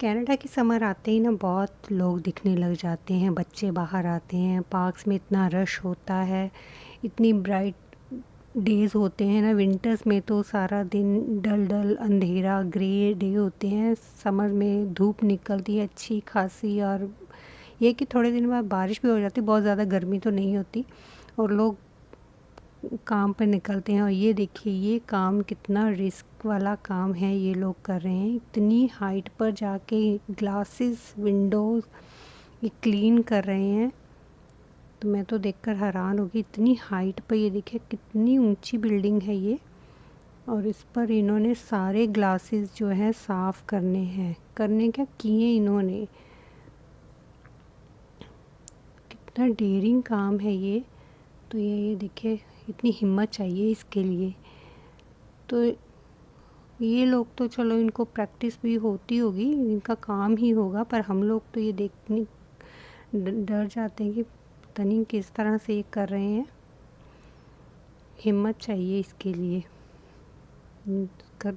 Canada की summer आते ही ना बहुत लोग दिखने लग जाते हैं, बच्चे बाहर आते हैं, पार्क्स में इतना रश होता है, इतनी ब्राइट डेज़ होते हैं ना। विंटर्स में तो सारा दिन डल डल अंधेरा ग्रे डे होते हैं। समर में धूप निकलती है अच्छी खासी, और ये कि थोड़े दिन बाद बारिश भी हो जाती है, बहुत ज़्यादा गर्मी तो नहीं होती, और लोग काम पे निकलते हैं। और ये देखिए, ये काम कितना रिस्क वाला काम है ये लोग कर रहे हैं। इतनी हाइट पर जाके ग्लासेस विंडोज़ ये क्लीन कर रहे हैं, तो मैं तो देखकर हैरान होगी। इतनी हाइट पर, ये देखिए कितनी ऊंची बिल्डिंग है ये, और इस पर इन्होंने सारे ग्लासेस जो है साफ़ करने हैं। करने क्या किए इन्होंने, कितना डेयरिंग काम है ये। तो ये देखिए, इतनी हिम्मत चाहिए इसके लिए। तो ये लोग तो चलो, इनको प्रैक्टिस भी होती होगी, इनका काम ही होगा, पर हम लोग तो ये देखने डर जाते हैं कि पता नहीं किस तरह से ये कर रहे हैं। हिम्मत चाहिए इसके लिए। कर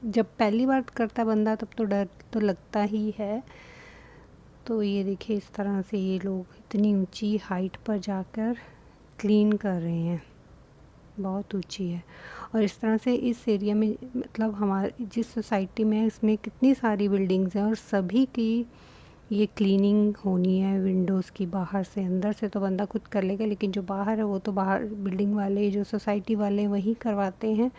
जब पहली बार करता बंदा तब तो डर तो लगता ही है। तो ये देखिए, इस तरह से ये लोग इतनी ऊंची हाइट पर जाकर क्लीन कर रहे हैं, बहुत ऊंची है। और इस तरह से इस एरिया में, मतलब हमारे जिस सोसाइटी में है, इसमें कितनी सारी बिल्डिंग्स हैं, और सभी की ये क्लीनिंग होनी है। विंडोज़ की, बाहर से, अंदर से तो बंदा खुद कर लेगा, लेकिन जो बाहर है वो तो बाहर बिल्डिंग वाले, जो सोसाइटी वाले वही करवाते हैं।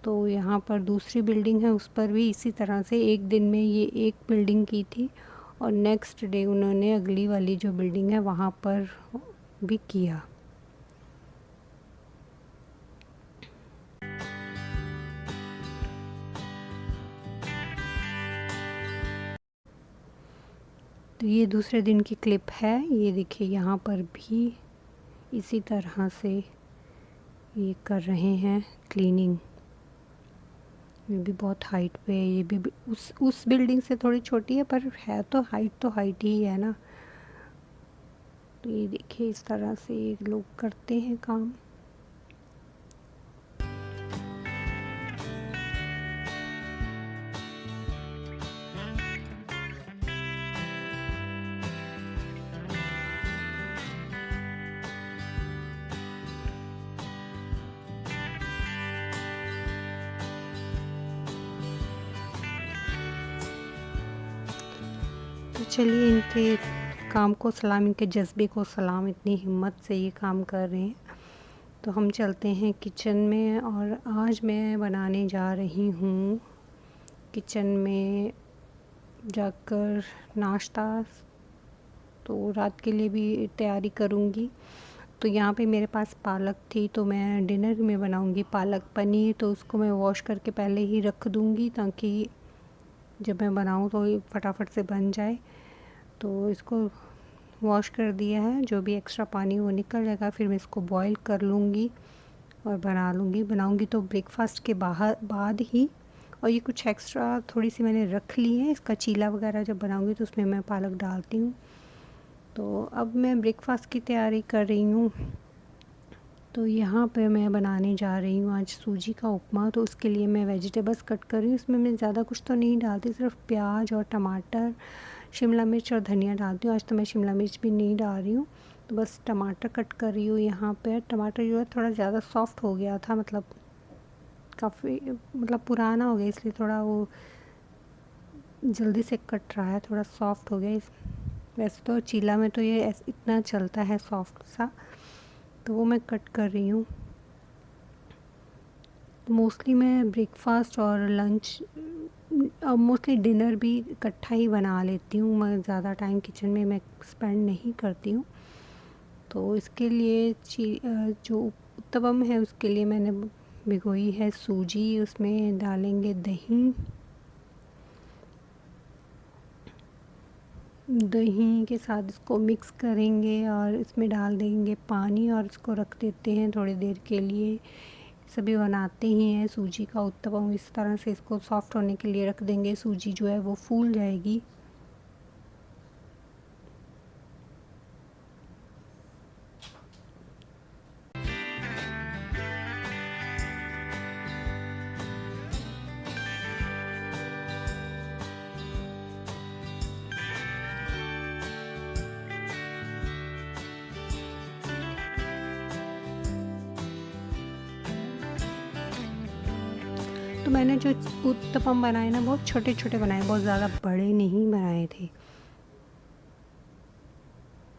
तो यहाँ पर दूसरी बिल्डिंग है, उस पर भी इसी तरह से एक दिन में ये एक बिल्डिंग की थी, और नेक्स्ट डे उन्होंने अगली वाली जो बिल्डिंग है वहाँ पर भी किया। तो ये दूसरे दिन की क्लिप है। ये देखिए, यहाँ पर भी इसी तरह से ये कर रहे हैं क्लीनिंग। ये भी बहुत हाइट पे है, ये भी उस बिल्डिंग से थोड़ी छोटी है, पर है तो हाइट ही है ना। तो ये देखिए, इस तरह से ये लोग करते हैं काम। तो चलिए, इनके काम को सलाम, इनके जज्बे को सलाम, इतनी हिम्मत से ये काम कर रहे हैं। तो हम चलते हैं किचन में, और आज मैं बनाने जा रही हूँ किचन में जाकर नाश्ता। तो रात के लिए भी तैयारी करूँगी। तो यहाँ पे मेरे पास पालक थी, तो मैं डिनर में बनाऊँगी पालक पनीर। तो उसको मैं वॉश करके पहले ही रख दूँगी, ताकि जब मैं बनाऊँ तो ये फटाफट से बन जाए। तो इसको वॉश कर दिया है, जो भी एक्स्ट्रा पानी वो निकल जाएगा। फिर मैं इसको बॉईल कर लूँगी और बनाऊँगी तो ब्रेकफास्ट के बाद ही। और ये कुछ एक्स्ट्रा थोड़ी सी मैंने रख ली है, इसका चीला वगैरह जब बनाऊँगी तो उसमें मैं पालक डालती हूँ। तो अब मैं ब्रेकफास्ट की तैयारी कर रही हूँ। तो यहाँ पे मैं बनाने जा रही हूँ आज सूजी का उपमा। तो उसके लिए मैं वेजिटेबल्स कट कर रही हूँ। इसमें मैं ज़्यादा कुछ तो नहीं डालती, सिर्फ प्याज और टमाटर, शिमला मिर्च और धनिया डालती हूँ। आज तो मैं शिमला मिर्च भी नहीं डाल रही हूँ। तो बस टमाटर कट कर रही हूँ यहाँ पे। टमाटर जो है थोड़ा ज़्यादा सॉफ्ट हो गया था, मतलब काफ़ी पुराना हो गया, इसलिए थोड़ा वो जल्दी से कट रहा है, थोड़ा सॉफ्ट हो गया। वैसे तो चीला में तो ये इतना चलता है सॉफ्ट सा, तो वो मैं कट कर रही हूँ। मोस्टली मैं ब्रेकफास्ट और लंच, मोस्टली डिनर भी इकट्ठा ही बना लेती हूँ। मैं ज़्यादा टाइम किचन में मैं स्पेंड नहीं करती हूँ। तो इसके लिए जो उत्तपम है, उसके लिए मैंने भिगोई है सूजी। उसमें डालेंगे दही के साथ इसको मिक्स करेंगे, और इसमें डाल देंगे पानी, और इसको रख देते हैं थोड़ी देर के लिए। सभी बनाते ही हैं सूजी का उत्तपम, इस तरह से इसको सॉफ्ट होने के लिए रख देंगे। सूजी जो है वो फूल जाएगी। तो मैंने जो उत्तपम बनाए ना बहुत छोटे छोटे बनाए, बहुत ज़्यादा बड़े नहीं बनाए थे,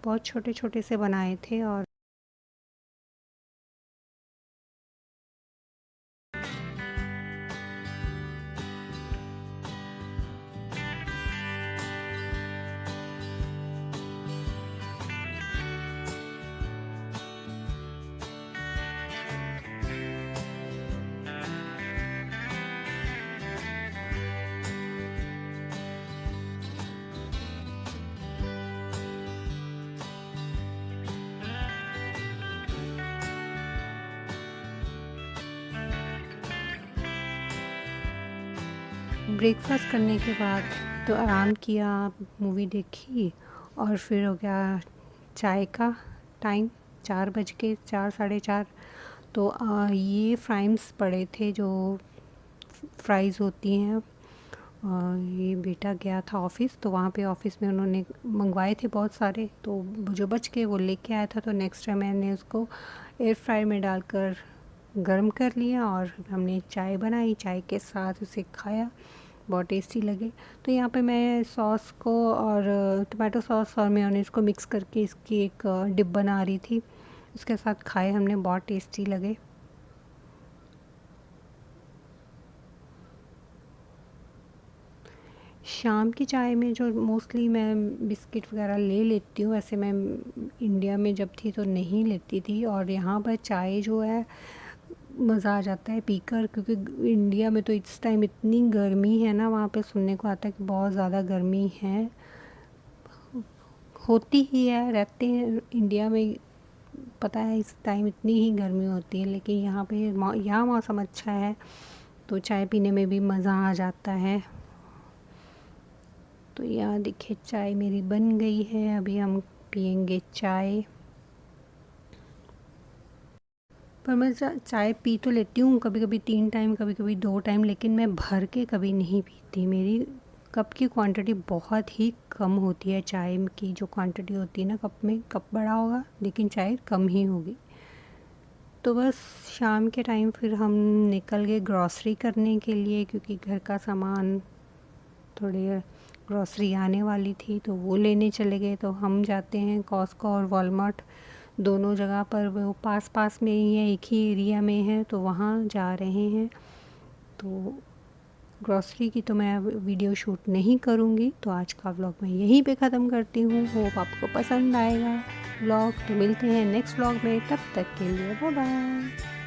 बहुत छोटे छोटे से बनाए थे। और ब्रेकफास्ट करने के बाद तो आराम किया, मूवी देखी और फिर हो गया चाय का टाइम। 4 बज के 4 साढ़े 4। तो ये फ्राइम्स पड़े थे जो फ्राइज़ होती हैं। ये बेटा गया था ऑफ़िस, तो वहाँ पे ऑफ़िस में उन्होंने मंगवाए थे बहुत सारे, तो जो बच के वो लेके आया था। तो नेक्स्ट टाइम मैंने उसको एयर फ्रायर में डालकर गर्म कर लिया और हमने चाय बनाई, चाय के साथ उसे खाया, बहुत टेस्टी लगे। तो यहाँ पे मैं सॉस को और टमाटो सॉस और मेयोनीज़ को मिक्स करके इसकी एक डिप बना रही थी, उसके साथ खाए हमने, बहुत टेस्टी लगे। शाम की चाय में जो मोस्टली मैं बिस्किट वगैरह ले लेती हूँ, वैसे मैं इंडिया में जब थी तो नहीं लेती थी। और यहाँ पर चाय जो है मज़ा आ जाता है पीकर, क्योंकि इंडिया में तो इस टाइम इतनी गर्मी है ना, वहाँ पे सुनने को आता है कि बहुत ज़्यादा गर्मी है, होती ही है, रहते हैं इंडिया में, पता है इस टाइम इतनी ही गर्मी होती है। लेकिन यहाँ पे यहाँ मौसम अच्छा है तो चाय पीने में भी मज़ा आ जाता है। तो यहाँ देखिए चाय मेरी बन गई है, अभी हम पियेंगे चाय। पर मैं चाय पी तो लेती हूँ कभी कभी 3 टाइम, कभी कभी 2 टाइम, लेकिन मैं भर के कभी नहीं पीती। मेरी कप की क्वांटिटी बहुत ही कम होती है, चाय की जो क्वांटिटी होती है ना कप में, कप बड़ा होगा लेकिन चाय कम ही होगी। तो बस शाम के टाइम फिर हम निकल गए ग्रॉसरी करने के लिए, क्योंकि घर का सामान थोड़ी ग्रॉसरी आने वाली थी तो वो लेने चले गए। तो हम जाते हैं कॉस्को और वॉलमार्ट, दोनों जगह पर, वो पास पास में ही है, एक ही एरिया में है, तो वहाँ जा रहे हैं। तो ग्रॉसरी की तो मैं वीडियो शूट नहीं करूँगी, तो आज का व्लॉग मैं यहीं पे ख़त्म करती हूँ। होप आपको पसंद आएगा व्लॉग। तो मिलते हैं नेक्स्ट व्लॉग में, तब तक के लिए बाय बाय।